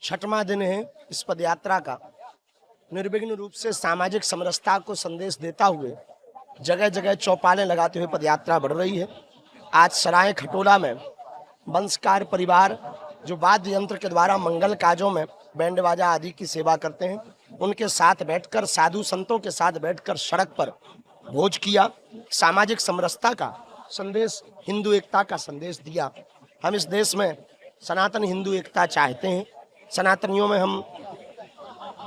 छठवां दिन है इस पदयात्रा का। निर्विघ्न रूप से सामाजिक समरसता को संदेश देता हुए जगह जगह चौपालें लगाते हुए पदयात्रा बढ़ रही है। आज सराय खटोला में वंशकार परिवार जो वाद्य यंत्र के द्वारा मंगल काजों में बैंड बाजा आदि की सेवा करते हैं, उनके साथ बैठकर, साधु संतों के साथ बैठकर सड़क पर भोज किया, सामाजिक समरसता का संदेश, हिंदू एकता का संदेश दिया। हम इस देश में सनातन हिंदू एकता चाहते हैं। सनातनियों में हम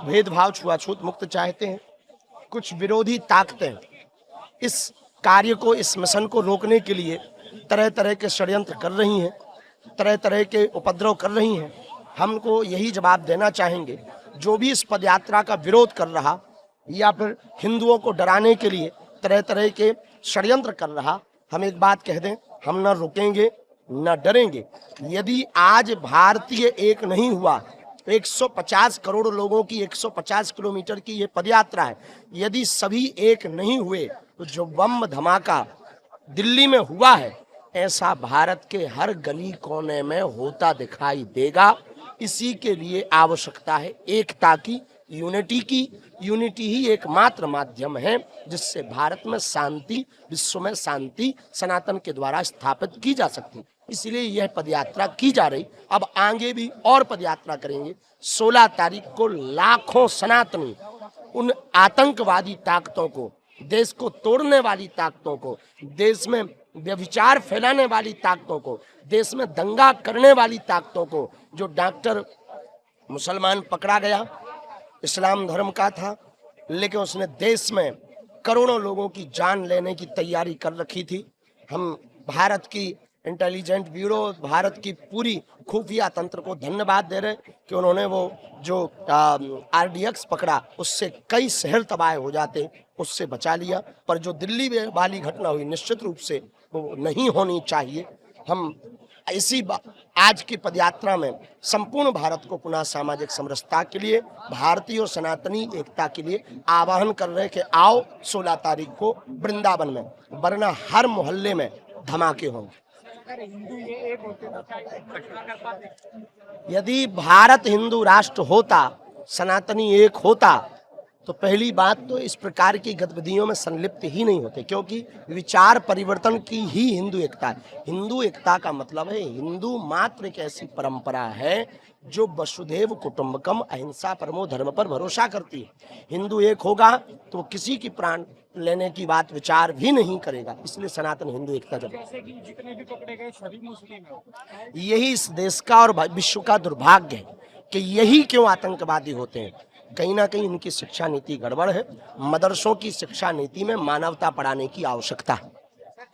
भेदभाव, छुआछूत मुक्त चाहते हैं। कुछ विरोधी ताकतें इस कार्य को, इस मिशन को रोकने के लिए तरह तरह के षड्यंत्र कर रही हैं, तरह तरह के उपद्रव कर रही हैं। हमको यही जवाब देना चाहेंगे, जो भी इस पदयात्रा का विरोध कर रहा या फिर हिंदुओं को डराने के लिए तरह तरह के षड्यंत्र कर रहा, हम एक बात कह दें, हम न रुकेंगे न डरेंगे। यदि आज भारतीय एक नहीं हुआ, 150 करोड़ लोगों की 150 किलोमीटर की ये पदयात्रा है, यदि सभी एक नहीं हुए तो जो बम धमाका दिल्ली में हुआ है, ऐसा भारत के हर गली कोने में होता दिखाई देगा। इसी के लिए आवश्यकता है एकता की, यूनिटी की। यूनिटी ही एकमात्र माध्यम है जिससे भारत में शांति, विश्व में शांति सनातन के द्वारा स्थापित की जा सकती। इसलिए यह पदयात्रा की जा रही। अब आगे भी और पदयात्रा करेंगे। 16 तारीख को लाखों सनातनी उन आतंकवादी ताकतों को, देश को तोड़ने वाली ताकतों को, देश में व्यभिचार फैलाने वाली ताकतों को, देश में दंगा करने वाली ताकतों को, जो डॉक्टर मुसलमान पकड़ा गया, इस्लाम धर्म का था, लेकिन उसने देश में करोड़ों लोगों की जान लेने की तैयारी कर रखी थी। हम भारत की इंटेलिजेंट ब्यूरो, भारत की पूरी खुफिया तंत्र को धन्यवाद दे रहे कि उन्होंने वो जो RDX पकड़ा, उससे कई शहर तबाह हो जाते, उससे बचा लिया। पर जो दिल्ली में वाली घटना हुई, निश्चित रूप से वो नहीं होनी चाहिए। हम इसी आज की पदयात्रा में संपूर्ण भारत को पुनः सामाजिक समरसता के लिए, भारतीय और सनातनी एकता के लिए आह्वान कर रहे हैं कि आओ 16 तारीख को वृंदावन में, वरना हर मोहल्ले में धमाके होंगे। यदि भारत हिंदू राष्ट्र होता, सनातनी एक होता, तो पहली बात तो इस प्रकार की गतिविधियों में संलिप्त ही नहीं होते, क्योंकि विचार परिवर्तन की ही हिंदू एकता है। हिंदू एकता का मतलब है, हिंदू मात्र एक ऐसी परंपरा है जो वसुधैव कुटुंबकम, अहिंसा परमो धर्म पर भरोसा करती है। हिंदू एक होगा तो किसी की प्राण लेने की बात विचार भी नहीं करेगा। इसलिए सनातन हिंदू एकता जब जितने भी पकड़े गए सभी मुस्लिम हैं। यही इस देश का और विश्व का दुर्भाग्य है कि यही क्यों आतंकवादी होते हैं। कहीं ना कहीं इनकी शिक्षा नीति गड़बड़ है। मदरसों की शिक्षा नीति में मानवता पढ़ाने की आवश्यकता है।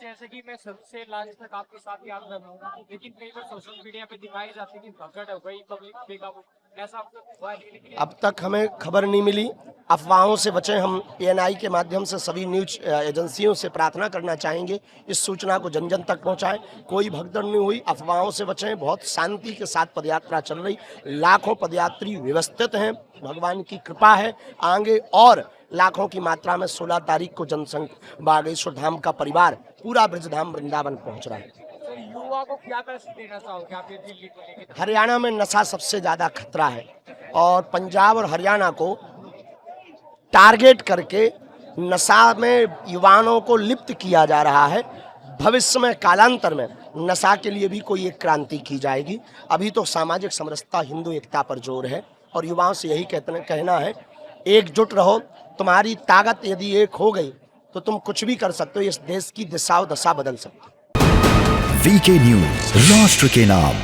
जैसे कि मैं सबसे लास्ट तक आपके साथ याद कर रहा हूँ, लेकिन कई बार सोशल मीडिया पे दिखाई जाती है कि भगड़ हो गई, पब्लिक बेकाबू, ऐसा हुआ है? अब तक हमें खबर नहीं मिली। अफवाहों से बचें। हम ANI के माध्यम से सभी न्यूज एजेंसियों से प्रार्थना करना चाहेंगे, इस सूचना को जन जन तक पहुंचाएं। कोई भगदड़ नहीं हुई, अफवाहों से बचें। बहुत शांति के साथ पदयात्रा चल रही, लाखों पदयात्री व्यवस्थित हैं, भगवान की कृपा है। आगे और लाखों की मात्रा में 16 तारीख को जनसंघ बागेश्वर धाम का परिवार पूरा ब्रजधाम वृंदावन पहुंच रहा है। युवा को क्या मैसेज देना चाहोगे आप दिल्ली को लेकर? हरियाणा में नशा सबसे ज्यादा खतरा है और पंजाब और हरियाणा को टारगेट करके नशा में युवाओं को लिप्त किया जा रहा है। भविष्य में, कालांतर में नशा के लिए भी कोई एक क्रांति की जाएगी। अभी तो सामाजिक समरसता, हिंदू एकता पर जोर है और युवाओं से यही कहना है, एकजुट रहो। तुम्हारी ताकत यदि एक हो गई तो तुम कुछ भी कर सकते हो। इस देश की दिशा और दशा बदल सकते हो। VK न्यूज, राष्ट्र के नाम।